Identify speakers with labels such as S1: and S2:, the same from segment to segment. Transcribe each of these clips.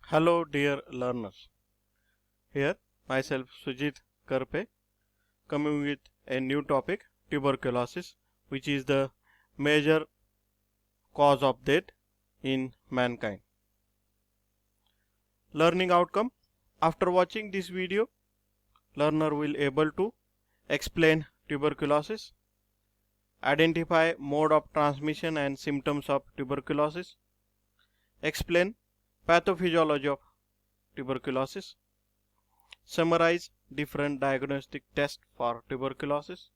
S1: Hello dear learners, here myself Sujit Karpe coming with a new topic, tuberculosis, which is the major cause of death in mankind. Learning outcome: after watching this video, learner will able to explain tuberculosis, identify mode of transmission and symptoms of tuberculosis, explain pathophysiology of tuberculosis, summarize different diagnostic tests for tuberculosis,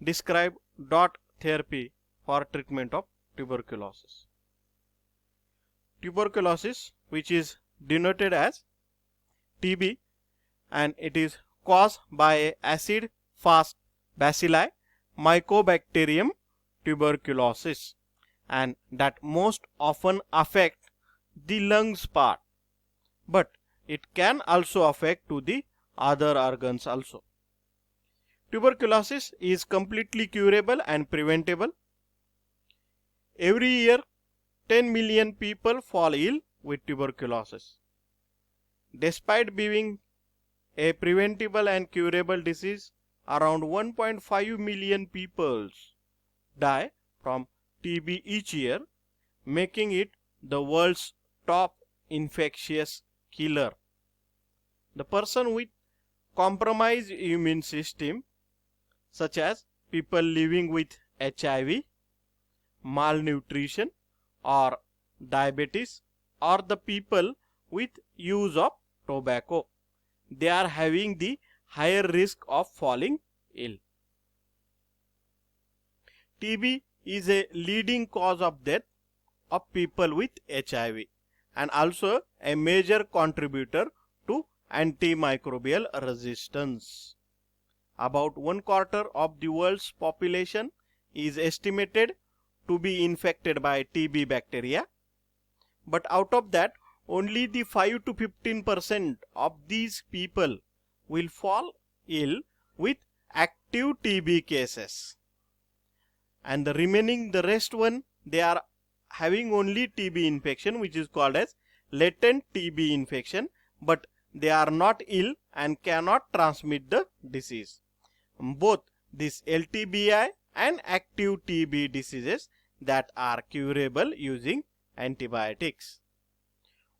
S1: describe dot therapy for treatment of tuberculosis. Tuberculosis, which is denoted as TB, and it is caused by acid fast bacilli Mycobacterium tuberculosis, and that most often affect the lungs part, but it can also affect to the other organs also. Tuberculosis is completely curable and preventable. Every year 10 million people fall ill with tuberculosis. Despite being a preventable and curable disease, around 1.5 million people die from TB each year, making it the world's top infectious killer. The person with compromised immune system, such as people living with HIV, malnutrition or diabetes, or the people with use of tobacco, they are having the higher risk of falling ill. TB is a leading cause of death of people with HIV and also a major contributor to antimicrobial resistance. About 1/4 of the world's population is estimated to be infected by TB bacteria, but out of that only the 5 to 15% of these people will fall ill with active TB cases, and the rest one, they are having only TB infection, which is called as latent TB infection, but they are not ill and cannot transmit the disease. Both this LTBI and active TB diseases that are curable using antibiotics.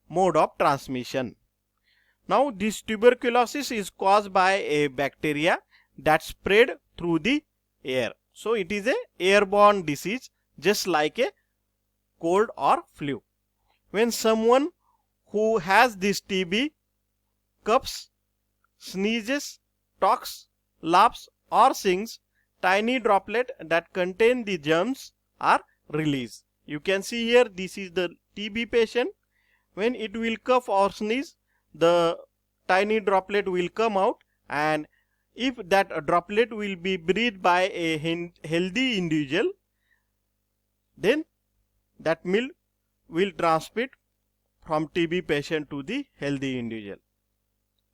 S1: Mode of transmission. Now this tuberculosis is caused by a bacteria that spread through the air. So it is a airborne disease, just like a cold or flu. When someone who has this TB coughs, sneezes, talks, laughs or sings, tiny droplet that contain the germs are released. You can see here, this is the TB patient. When it will cough or sneeze, the tiny droplet will come out, and if that droplet will be breathed by a healthy individual, then that milk will transmit from TB patient to the healthy individual.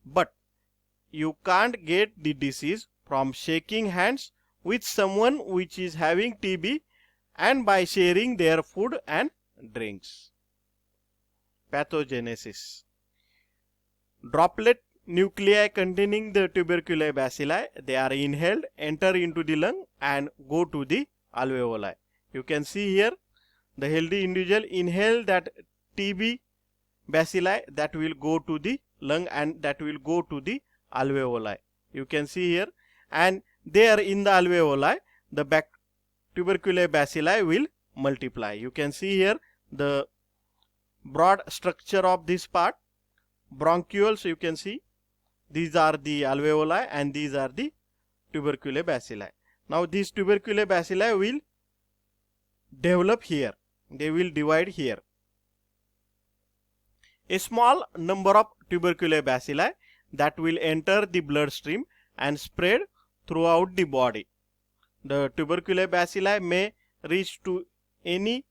S1: But you can't get the disease from shaking hands with someone which is having TB and by sharing their food and drinks. Pathogenesis. Droplet nuclei containing the tubercular bacilli, they are inhaled, enter into the lung and go to the alveoli. You can see here, the healthy individual inhale that TB bacilli, that will go to the lung and that will go to the alveoli. You can see here, and there in the alveoli, the tubercular bacilli will multiply. You can see here the broad structure of this part, bronchioles. You can see these are the alveoli and these are the tubercular bacilli. Now these tubercular bacilli will develop here, they will divide here. A small number of tubercular bacilli that will enter the bloodstream and spread throughout the body. The tubercular bacilli may reach to any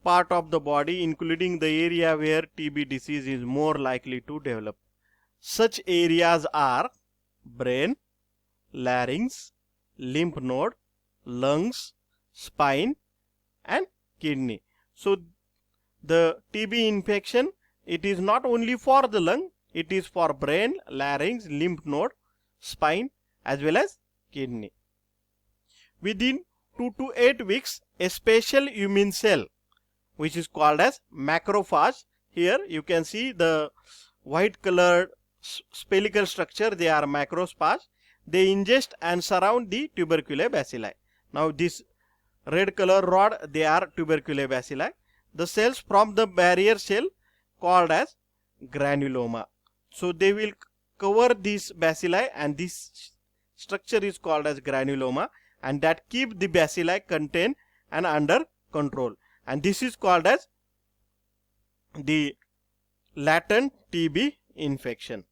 S1: part of the body, including the area where TB disease is more likely to develop. Such areas are brain, larynx, lymph node, lungs, spine and kidney. So the TB infection it is not only for the lung, it is for brain, larynx, lymph node, spine as well as kidney. Within 2 to 8 weeks, a special immune cell which is called as macrophage. Here you can see the white colored spherical structure, they are macrophage. They ingest and surround the tubercular bacilli. Now this red color rod, they are tubercular bacilli. The cells from the barrier cell called as granuloma. So they will cover these bacilli, and this structure is called as granuloma, and that keep the bacilli contained and under control. And this is called as the latent TB infection.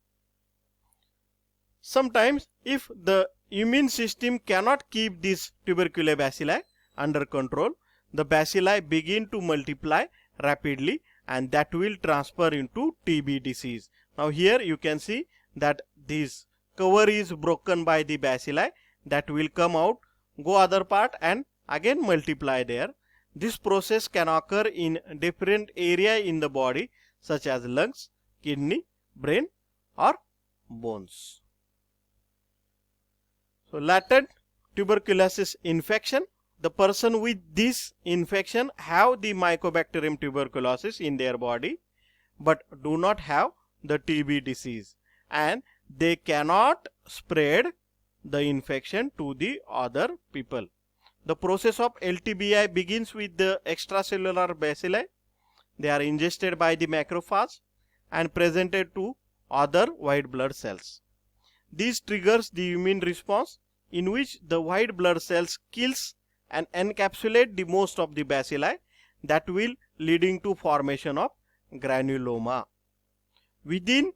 S1: Sometimes if the immune system cannot keep these tubercular bacilli under control, the bacilli begin to multiply rapidly, and that will transfer into TB disease. Now here you can see that this cover is broken by the bacilli, that will come out, go other part and again multiply there. This process can occur in different area in the body such as lungs, kidney, brain or bones. So latent tuberculosis infection, the person with this infection have the Mycobacterium tuberculosis in their body but do not have the TB disease, and they cannot spread the infection to the other people. The process of LTBI begins with the extracellular bacilli. They are ingested by the macrophage and presented to other white blood cells. This triggers the immune response, in which the white blood cells kills and encapsulate the most of the bacilli, that will leading to formation of granuloma. Within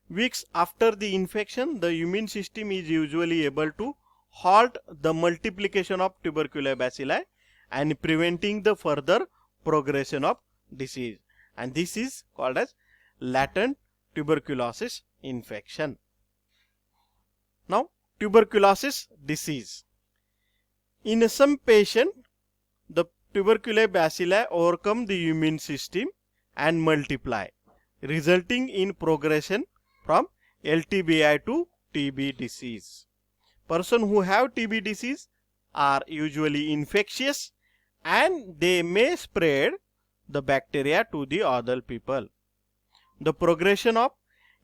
S1: weeks after the infection, the immune system is usually able to halt the multiplication of tubercular bacilli and preventing the further progression of disease, and this is called as latent tuberculosis infection. Now tuberculosis disease. In some patient, the tubercular bacilli overcome the immune system and multiply, resulting in progression from LTBI to TB disease. Person who have TB disease are usually infectious, and they may spread the bacteria to the other people. The progression of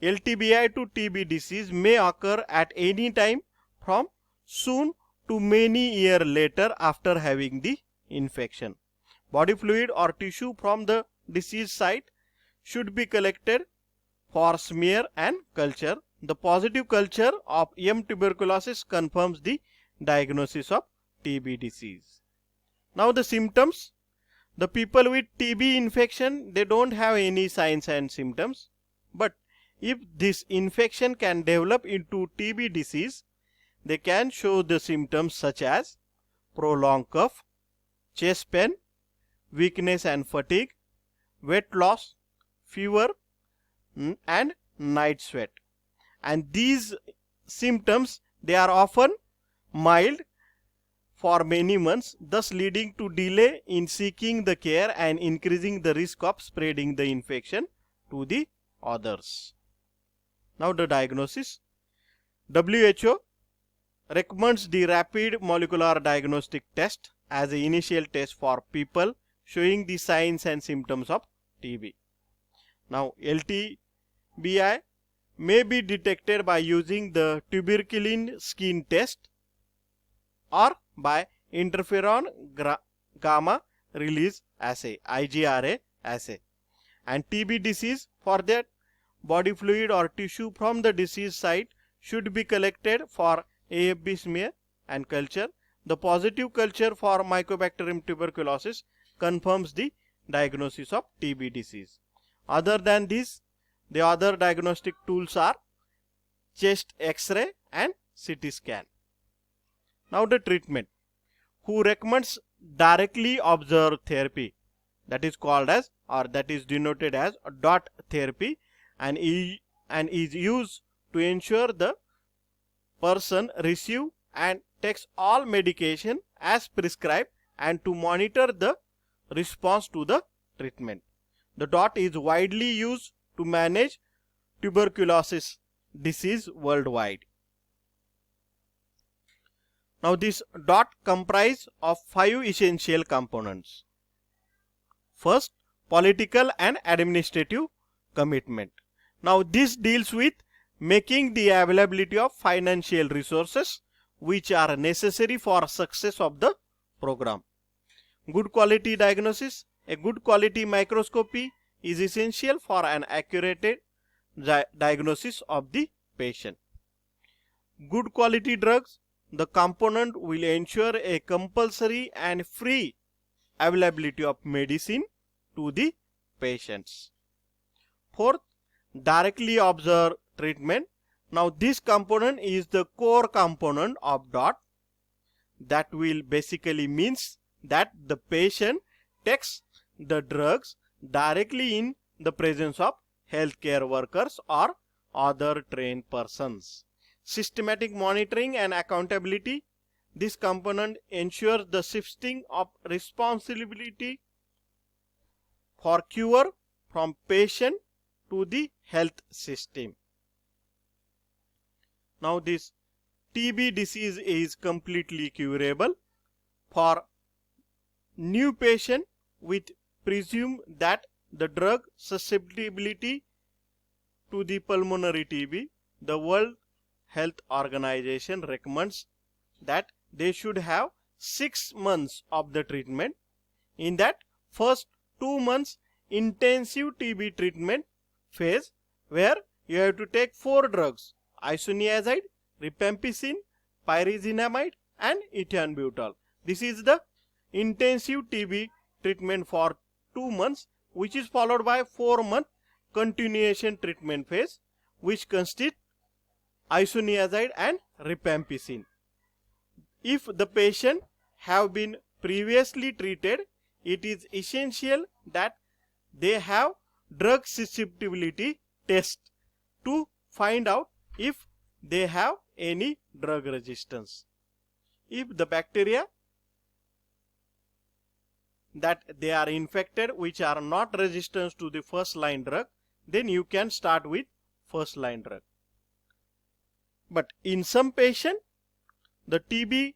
S1: LTBI to TB disease may occur at any time from soon to many years later after having the infection. Body fluid or tissue from the disease site should be collected for smear and culture. The positive culture of M. tuberculosis confirms the diagnosis of TB disease. Now the symptoms. The people with TB infection, they don't have any signs and symptoms, but if this infection can develop into TB disease, they can show the symptoms such as prolonged cough, chest pain, weakness and fatigue, weight loss, fever and night sweat. And these symptoms, they are often mild for many months, thus leading to delay in seeking the care and increasing the risk of spreading the infection to the others. Now the diagnosis. WHO recommends the rapid molecular diagnostic test as an initial test for people showing the signs and symptoms of TB. Now LTBI may be detected by using the tuberculin skin test or by interferon gamma release assay, IGRA assay. And TB disease, for that body fluid or tissue from the disease site should be collected for AFB smear and culture. The positive culture for Mycobacterium tuberculosis confirms the diagnosis of TB disease. Other than this, the other diagnostic tools are chest X-ray and CT scan. Now the treatment. Who recommends directly observed therapy, that is called as, or that is denoted as DOT therapy, and is used to ensure the person receive and takes all medication as prescribed and to monitor the response to the treatment. The DOT is widely used to manage tuberculosis disease worldwide. Now this DOT comprises of 5 essential components. First, political and administrative commitment. Now this deals with making the availability of financial resources which are necessary for success of the program. Good quality diagnosis. A good quality microscopy is essential for an accurate diagnosis of the patient. Good quality drugs. The component will ensure a compulsory and free availability of medicine to the patients. Fourth, directly observed treatment. Now this component is the core component of DOT. That will basically means that the patient takes the drugs directly in the presence of healthcare workers or other trained persons. Systematic monitoring and accountability. This component ensures the shifting of responsibility for cure from patient to the health system. Now this TB disease is completely curable. For new patient with presume that the drug susceptibility to the pulmonary TB, the World Health Organization recommends that they should have 6 months of the treatment. In that first 2 months intensive TB treatment phase, where you have to take 4 drugs: isoniazid, rifampicin, pyrazinamide and ethambutol. This is the intensive TB treatment for 2 months, which is followed by 4-month continuation treatment phase, which consists isoniazid and rifampicin. If the patient have been previously treated, it is essential that they have drug susceptibility test to find out if they have any drug resistance. If the bacteria that they are infected which are not resistant to the first line drug, then you can start with first line drug. But in some patient, the TB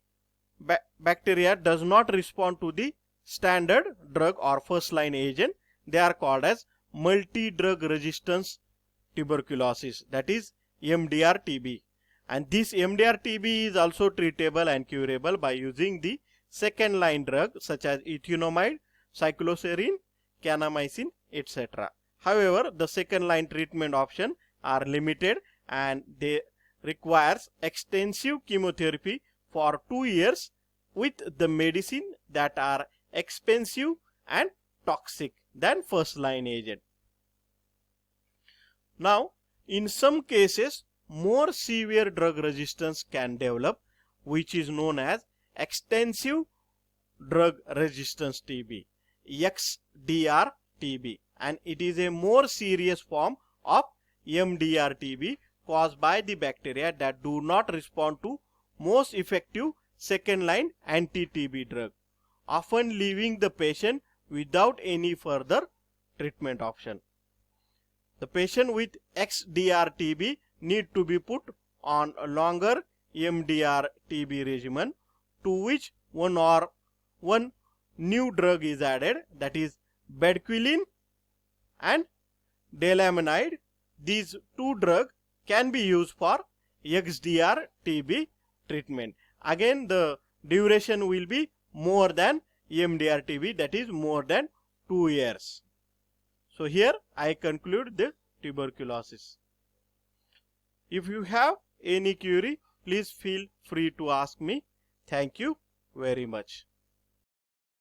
S1: bacteria does not respond to the standard drug or first line agent. They are called as multi-drug resistance tuberculosis, that is MDR TB. And this MDR TB is also treatable and curable by using the second line drug such as ethinomide, cycloserine, kanamycin, etc. However, the second line treatment options are limited and they requires extensive chemotherapy for 2 years with the medicine that are expensive and toxic than first line agent. Now, in some cases, more severe drug resistance can develop, which is known as extensive drug resistance TB, XDR TB, and it is a more serious form of MDR TB caused by the bacteria that do not respond to most effective second line anti-TB drug, often leaving the patient without any further treatment option. The patient with XDR TB need to be put on a longer MDR TB regimen, to which one new drug is added, that is bedaquiline and delamanide. These 2 drugs can be used for XDR TB treatment. Again, the duration will be more than MDR TB, that is more than 2 years. So here I conclude the tuberculosis. If you have any query, please feel free to ask me. Thank you very much.